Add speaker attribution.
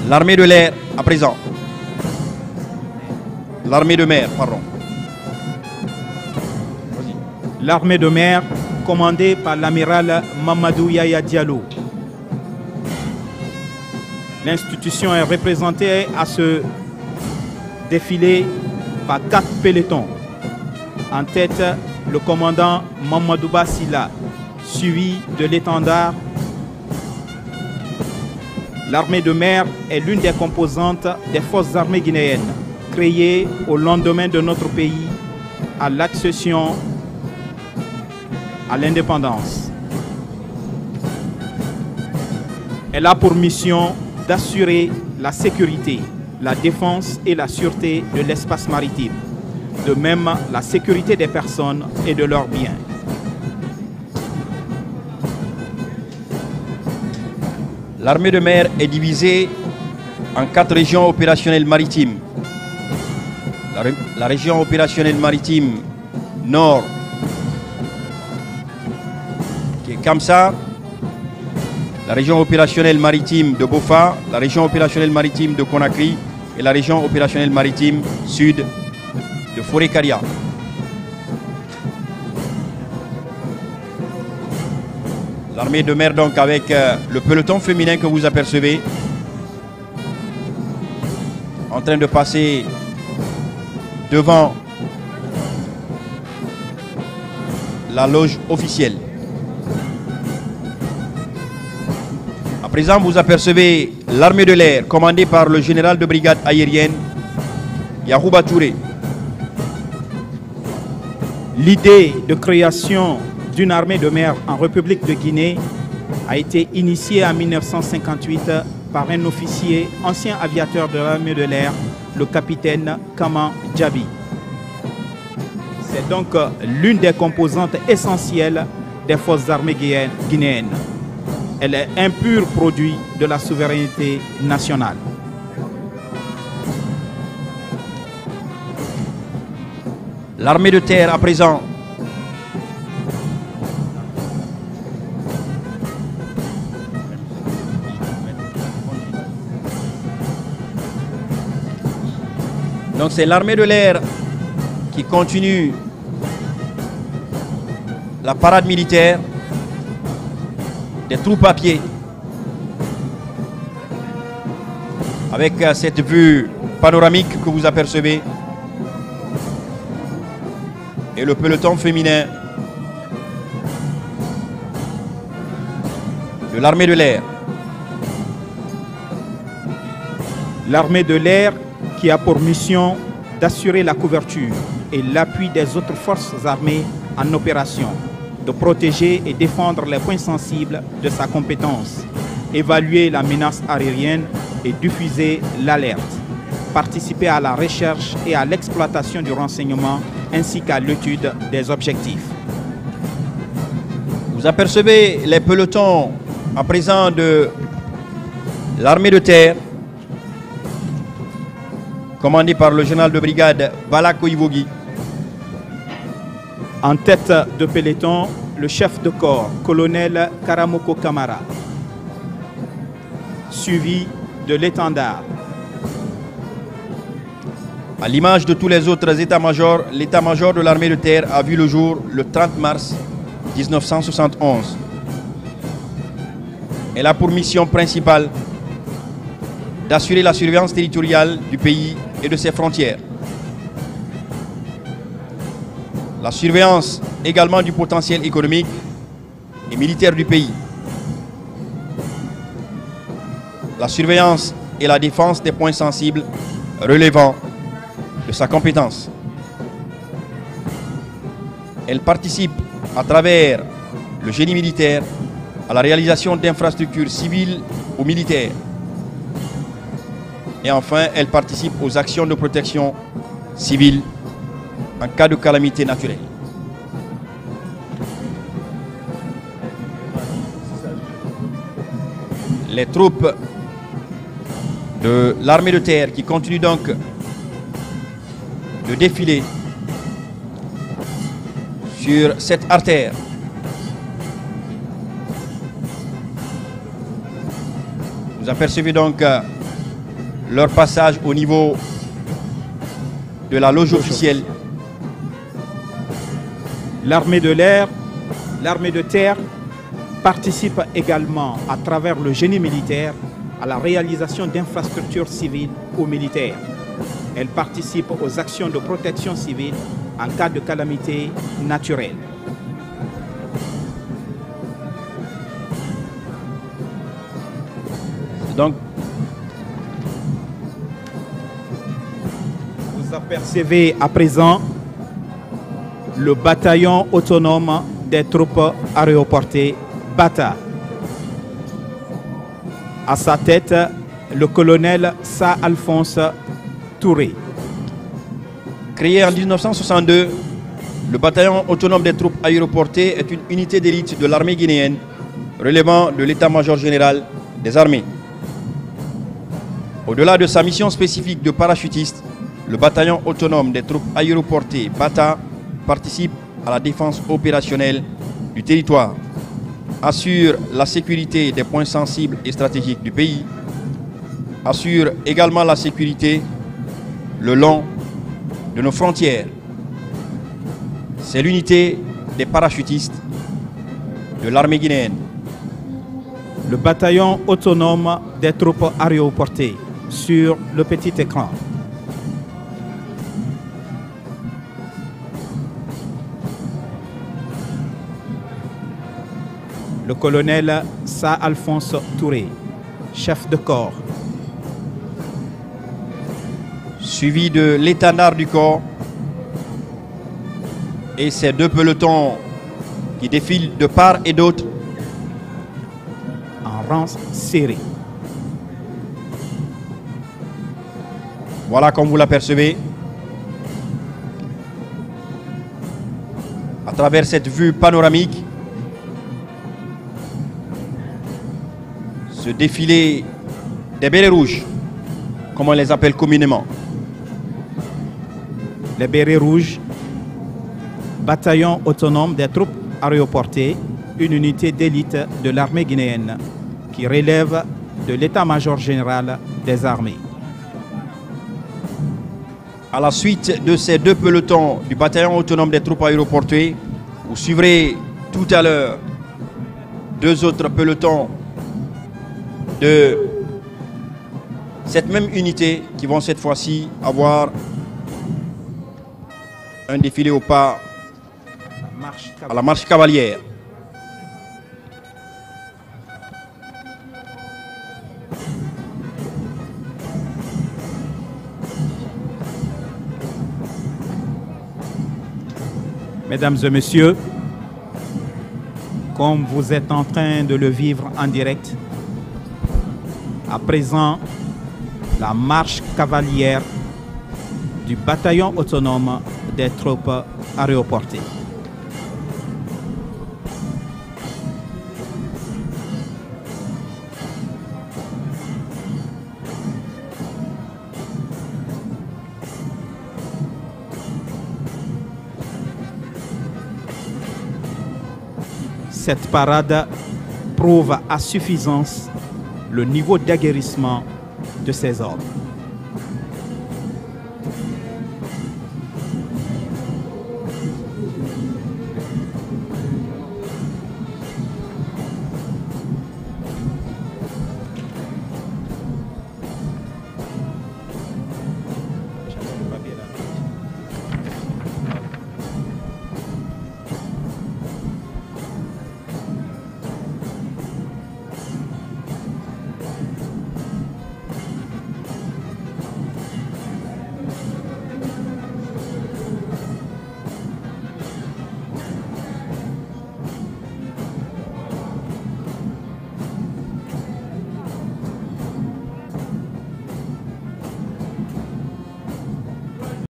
Speaker 1: L'armée de l'air, à présent. L'armée de mer, pardon.
Speaker 2: L'armée de mer, commandée par l'amiral Mamadou Yaya Diallo. L'institution est représentée à ce défilé par 4 pelotons. En tête, le commandant Mamadou Bassila, suivi de l'étendard. L'armée de mer est l'une des composantes des forces armées guinéennes, créée au lendemain de notre pays à l'accession à l'indépendance. Elle a pour mission d'assurer la sécurité, la défense et la sûreté de l'espace maritime, de même la sécurité des personnes et de leurs biens.
Speaker 1: L'armée de mer est divisée en 4 régions opérationnelles maritimes. La région opérationnelle maritime nord, qui est Kamsa, la région opérationnelle maritime de Bofa, la région opérationnelle maritime de Conakry et la région opérationnelle maritime sud de Forêt-Karia. L'armée de mer donc avec le peloton féminin que vous apercevez en train de passer devant la loge officielle. À présent, vous apercevez l'armée de l'air commandée par le général de brigade aérienne Yahouba Touré.
Speaker 2: L'idée de création d'une armée de mer en République de Guinée a été initiée en 1958 par un officier, ancien aviateur de l'armée de l'air, le capitaine Kama Djabi. C'est donc l'une des composantes essentielles des forces armées guinéennes. Elle est un pur produit de la souveraineté nationale.
Speaker 1: L'armée de terre à présent. Donc c'est l'armée de l'air qui continue la parade militaire des troupes à pied avec cette vue panoramique que vous apercevez et le peloton féminin de l'armée de l'air.
Speaker 2: L'armée de l'air qui a pour mission d'assurer la couverture et l'appui des autres forces armées en opération, de protéger et défendre les points sensibles de sa compétence, évaluer la menace aérienne et diffuser l'alerte, participer à la recherche et à l'exploitation du renseignement ainsi qu'à l'étude des objectifs.
Speaker 1: Vous apercevez les pelotons à présent de l'armée de terre commandé par le général de brigade Balako Ivogi.
Speaker 2: En tête de peloton, le chef de corps, colonel Karamoko Kamara, suivi de l'étendard.
Speaker 1: À l'image de tous les autres états-majors, l'état-major de l'armée de terre a vu le jour le 30 mars 1971. Elle a pour mission principale d'assurer la surveillance territoriale du pays et de ses frontières. La surveillance également du potentiel économique et militaire du pays. La surveillance et la défense des points sensibles relevant de sa compétence. Elle participe à travers le génie militaire à la réalisation d'infrastructures civiles ou militaires. Et enfin, elle participe aux actions de protection civile en cas de calamité naturelle. Les troupes de l'armée de terre qui continuent donc de défiler sur cette artère Vous apercevez donc leur passage au niveau de la loge officielle.
Speaker 2: L'armée de l'air, l'armée de terre participe également à travers le génie militaire à la réalisation d'infrastructures civiles ou militaires. Elle participe aux actions de protection civile en cas de calamité naturelle.
Speaker 1: Donc,
Speaker 2: vous apercevez à présent le bataillon autonome des troupes aéroportées Bata. À sa tête, le colonel Sa Alphonse Touré.
Speaker 1: Créé en 1962, le bataillon autonome des troupes aéroportées est une unité d'élite de l'armée guinéenne relevant de l'état-major général des armées. Au-delà de sa mission spécifique de parachutiste, le bataillon autonome des troupes aéroportées BATA participe à la défense opérationnelle du territoire, assure la sécurité des points sensibles et stratégiques du pays, assure également la sécurité le long de nos frontières. C'est l'unité des parachutistes de l'armée guinéenne.
Speaker 2: Le bataillon autonome des troupes aéroportées sur le petit écran. Le colonel Sa Alphonse Touré, chef de corps.
Speaker 1: Suivi de l'étendard du corps et ses deux pelotons qui défilent de part et d'autre
Speaker 2: en rang serré.
Speaker 1: Voilà comme vous l'apercevez. À travers cette vue panoramique, ce défilé des bérets rouges, comme on les appelle communément.
Speaker 2: Les bérets rouges, bataillon autonome des troupes aéroportées, une unité d'élite de l'armée guinéenne qui relève de l'état-major général des armées.
Speaker 1: À la suite de ces deux pelotons du bataillon autonome des troupes aéroportées, vous suivrez tout à l'heure deux autres pelotons de cette même unité qui vont cette fois-ci avoir un défilé au pas à la marche cavalière.
Speaker 2: Mesdames et messieurs, comme vous êtes en train de le vivre en direct, à présent, la marche cavalière du bataillon autonome des troupes aéroportées. Cette parade prouve à suffisance le niveau d'aguerrissement de ces hommes.